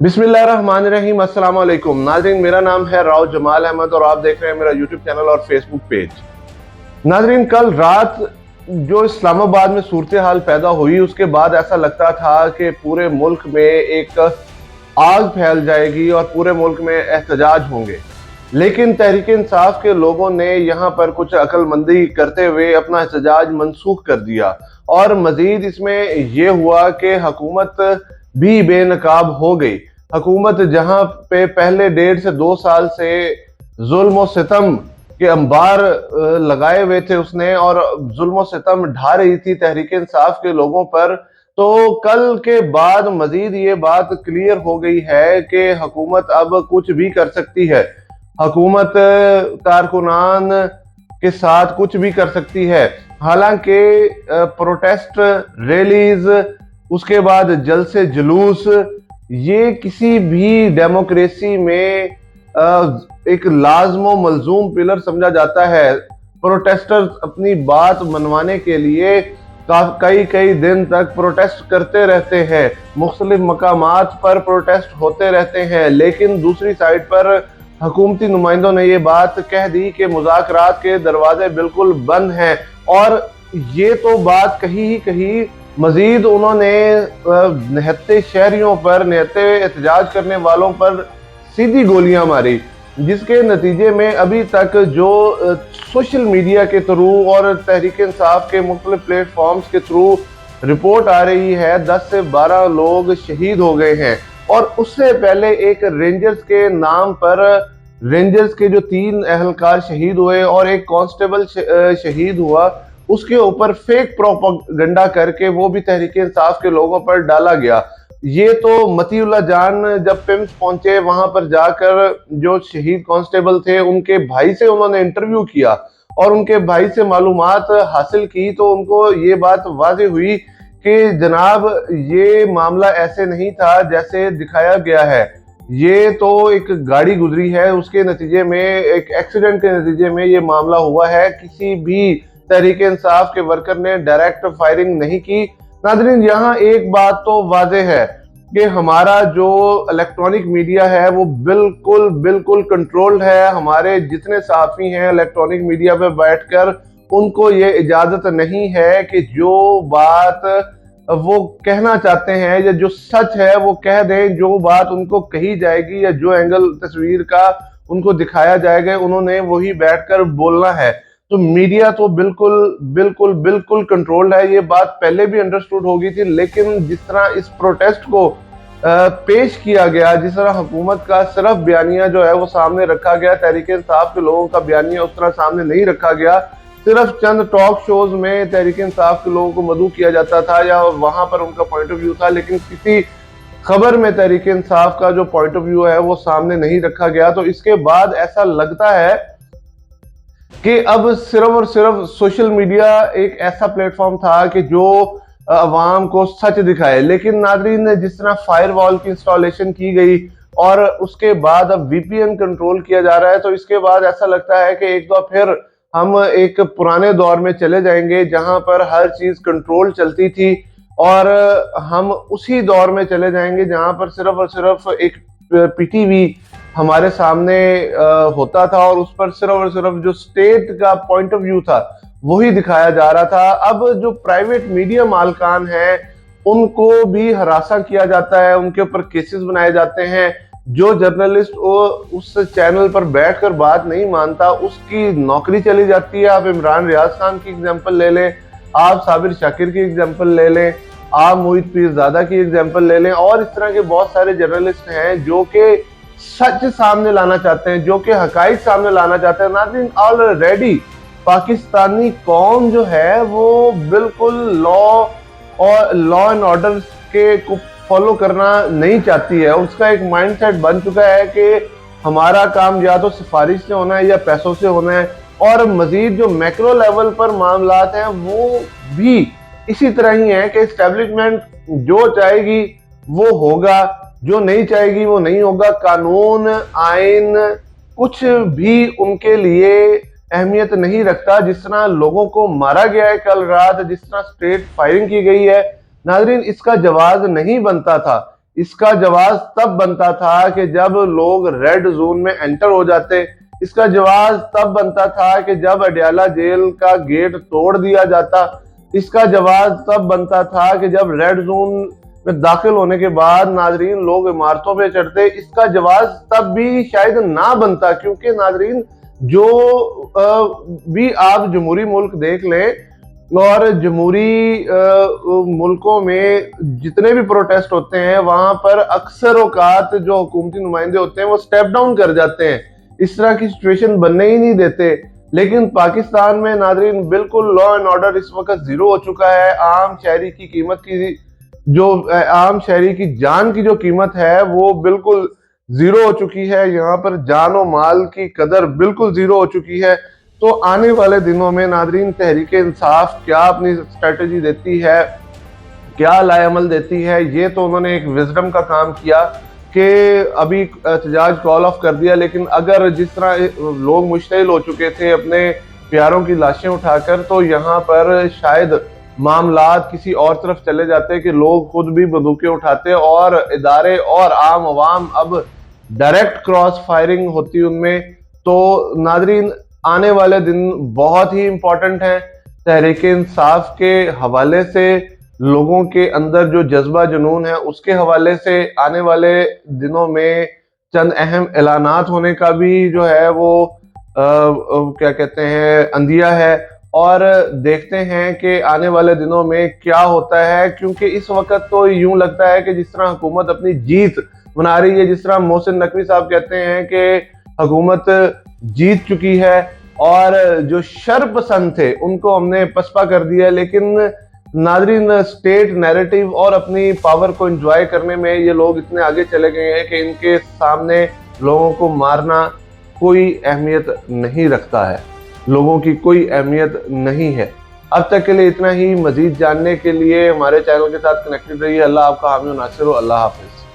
बिस्मिल्लाहिर्रहमानिर्रहीम, अस्सलाम वालेकुम नाज़रीन। मेरा नाम है राव जमाल अहमद और आप देख रहे हैं मेरा यूट्यूब चैनल और फेसबुक पेज। नाज़रीन, कल रात जो इस्लामाबाद में सूरत हाल पैदा हुई, उसके बाद ऐसा लगता था कि पूरे मुल्क में एक आग फैल जाएगी और पूरे मुल्क में एहतजाज होंगे। लेकिन तहरीक इंसाफ के लोगों ने यहाँ पर कुछ अक्लमंदी करते हुए अपना एहतजाज मनसूख कर दिया और मजीद इसमें यह हुआ कि हुकूमत भी बेनकाब हो गई। हुकूमत जहाँ पे पहले 1.5 से 2 साल से जुल्म और सितम के अंबार लगाए हुए थे उसने और जुल्म और सितम ढा रही थी तहरीक इंसाफ के लोगों पर, तो कल के बाद मजीद ये बात क्लियर हो गई है कि हुकूमत अब कुछ भी कर सकती है। हुकूमत कारकुनान के साथ कुछ भी कर सकती है। हालांकि प्रोटेस्ट रैलीज, उसके बाद जलसे जुलूस, ये किसी भी डेमोक्रेसी में एक लाजमो मलजूम पिलर समझा जाता है। प्रोटेस्टर्स अपनी बात मनवाने के लिए कई कई दिन तक प्रोटेस्ट करते रहते हैं, मुख्तलिफ मकामात पर प्रोटेस्ट होते रहते हैं। लेकिन दूसरी साइड पर हुकूमती नुमाइंदों ने ये बात कह दी कि मुज़ाकरात के दरवाजे बिल्कुल बंद हैं और ये तो बात कही ही कही, मजीद उन्होंने निहत्ते शहरियों पर, निहत्ते एहतजाज करने वालों पर सीधी गोलियां मारी, जिसके नतीजे में अभी तक जो सोशल मीडिया के थ्रू और तहरीक इंसाफ के मुख्तलिफ प्लेटफॉर्म्स के थ्रू रिपोर्ट आ रही है, 10 से 12 लोग शहीद हो गए हैं। और उससे पहले एक रेंजर्स के नाम पर, रेंजर्स के जो 3 अहलकार शहीद हुए और एक कांस्टेबल शहीद हुआ, उसके ऊपर फेक प्रोपेगेंडा करके वो भी तहरीक इंसाफ के लोगों पर डाला गया। ये तो मतीउल्लाह जान जब पिम्स पहुंचे, वहां पर जाकर जो शहीद कांस्टेबल थे उनके भाई से उन्होंने इंटरव्यू किया और उनके भाई से मालूमात हासिल की, तो उनको ये बात वाज़ेह हुई कि जनाब ये मामला ऐसे नहीं था जैसे दिखाया गया है। ये तो एक गाड़ी गुजरी है, उसके नतीजे में, एक एक्सीडेंट के नतीजे में ये मामला हुआ है। किसी भी तहरीक इंसाफ के वर्कर ने डायरेक्ट फायरिंग नहीं की। नाज़रीन, यहाँ एक बात तो वाज़ेह है कि हमारा जो इलेक्ट्रॉनिक मीडिया है वो बिल्कुल बिल्कुल कंट्रोल्ड है। हमारे जितने सहाफ़ी हैं इलेक्ट्रॉनिक मीडिया पे बैठकर, उनको ये इजाज़त नहीं है कि जो बात वो कहना चाहते हैं या जो सच है वो कह दें। जो बात उनको कही जाएगी या जो एंगल तस्वीर का उनको दिखाया जाएगा, उन्होंने वही बैठकर बोलना है। तो मीडिया तो बिल्कुल बिल्कुल बिल्कुल कंट्रोल्ड है। ये बात पहले भी अंडरस्टूड हो गई थी, लेकिन जिस तरह इस प्रोटेस्ट को पेश किया गया, जिस तरह हुकूमत का सिर्फ बयानिया जो है वो सामने रखा गया, तहरीक इंसाफ के लोगों का बयानिया उस तरह सामने नहीं रखा गया। सिर्फ चंद टॉक शोज में तहरीक इंसाफ के लोगों को मदऊ किया जाता था या वहां पर उनका पॉइंट ऑफ व्यू था, लेकिन किसी खबर में तहरीक इंसाफ का जो पॉइंट ऑफ व्यू है वो सामने नहीं रखा गया। तो इसके बाद ऐसा लगता है कि अब सिर्फ और सिर्फ सोशल मीडिया एक ऐसा प्लेटफॉर्म था कि जो अवाम को सच दिखाए। लेकिन नाज़रीन, जिस तरह फायरवॉल की इंस्टॉलेशन की गई और उसके बाद अब वीपीएन कंट्रोल किया जा रहा है, तो इसके बाद ऐसा लगता है कि एक बार फिर हम एक पुराने दौर में चले जाएंगे जहां पर हर चीज कंट्रोल चलती थी, और हम उसी दौर में चले जाएंगे जहां पर सिर्फ और सिर्फ एक पीटीवी हमारे सामने होता था और उस पर सिर्फ और सिर्फ जो स्टेट का पॉइंट ऑफ व्यू था वही दिखाया जा रहा था। अब जो प्राइवेट मीडिया मालकान हैं उनको भी हरासा किया जाता है, उनके ऊपर केसेस बनाए जाते हैं। जो जर्नलिस्ट उस चैनल पर बैठकर बात नहीं मानता, उसकी नौकरी चली जाती है। आप इमरान रियाज खान की एग्जांपल ले लें, आप साबिर शाकिर की एग्जांपल ले लें, आप मोहित पीरजादा की एग्जांपल ले लें, और इस तरह के बहुत सारे जर्नलिस्ट हैं जो कि सच सामने लाना चाहते हैं, जो कि हकाइक सामने लाना चाहते हैं। नाज़रीन, ऑलरेडी पाकिस्तानी कौम जो है वो बिल्कुल लॉ एंड ऑर्डर के को फॉलो करना नहीं चाहती है। उसका एक माइंडसेट बन चुका है कि हमारा काम या तो सिफारिश से होना है या पैसों से होना है, और मजीद जो मैक्रो लेवल पर मामलात हैं वो भी इसी तरह ही है कि एस्टेब्लिशमेंट जो चाहेगी वो होगा, जो नहीं चाहेगी वो नहीं होगा। कानून आइन कुछ भी उनके लिए अहमियत नहीं रखता। जिस तरह लोगों को मारा गया है कल रात, जिस तरह स्ट्रेट फायरिंग की गई है, नाज़रीन, इसका जवाब नहीं बनता था इसका जवाब तब बनता था कि जब लोग रेड जोन में एंटर हो जाते। इसका जवाब तब बनता था कि जब अडयाला जेल का गेट तोड़ दिया जाता। इसका जवाब तब बनता था कि जब रेड जोन में दाखिल होने के बाद नाजरीन लोग इमारतों पे चढ़ते। इसका जवाब तब भी शायद ना बनता, क्योंकि नाजरीन जो भी आप जमहूरी मुल्क देख लें और जमहूरी मुल्कों में जितने भी प्रोटेस्ट होते हैं वहां पर अक्सर औकात जो हुकूमती नुमाइंदे होते हैं वो स्टेप डाउन कर जाते हैं, इस तरह की सिचुएशन बनने ही नहीं देते। लेकिन पाकिस्तान में नाजरीन बिल्कुल लॉ एंड ऑर्डर इस वक्त जीरो हो चुका है। आम शहरी की कीमत की जो आम शहरी की जान की जो कीमत है वो बिल्कुल जीरो हो चुकी है। यहाँ पर जान और माल की कदर बिल्कुल जीरो हो चुकी है। तो आने वाले दिनों में नाजरीन तहरीक इंसाफ क्या अपनी स्ट्रेटजी देती है, क्या लाएअमल देती है, ये तो उन्होंने एक विजडम का काम किया कि अभी एहतजाज कॉल ऑफ कर दिया। लेकिन अगर जिस तरह लोग मुश्तइल हो चुके थे अपने प्यारों की लाशें उठाकर, तो यहाँ पर शायद मामलात किसी और तरफ चले जाते कि लोग खुद भी बंदूकें उठाते और इदारे और आम आवाम अब डायरेक्ट क्रॉस फायरिंग होती उनमें। तो नाजरीन आने वाले दिन बहुत ही इंपॉर्टेंट हैं तहरीक इंसाफ के हवाले से, लोगों के अंदर जो जज्बा जुनून है उसके हवाले से। आने वाले दिनों में चंद अहम ऐलानात होने का भी जो है वो क्या कहते हैं अंदिया है, और देखते हैं कि आने वाले दिनों में क्या होता है। क्योंकि इस वक्त तो यूं लगता है कि जिस तरह हुकूमत अपनी जीत मना रही है, जिस तरह मोहसिन नकवी साहब कहते हैं कि हुकूमत जीत चुकी है और जो शरपसंद थे उनको हमने पसपा कर दिया। लेकिन नाजरीन स्टेट नैरेटिव और अपनी पावर को एंजॉय करने में ये लोग इतने आगे चले गए हैं कि इनके सामने लोगों को मारना कोई अहमियत नहीं रखता है, लोगों की कोई अहमियत नहीं है। अब तक के लिए इतना ही। मजीद जानने के लिए हमारे चैनल के साथ कनेक्टेड रहिए। अल्लाह आपका हामी नासिर हो। अल्लाह हाफिज।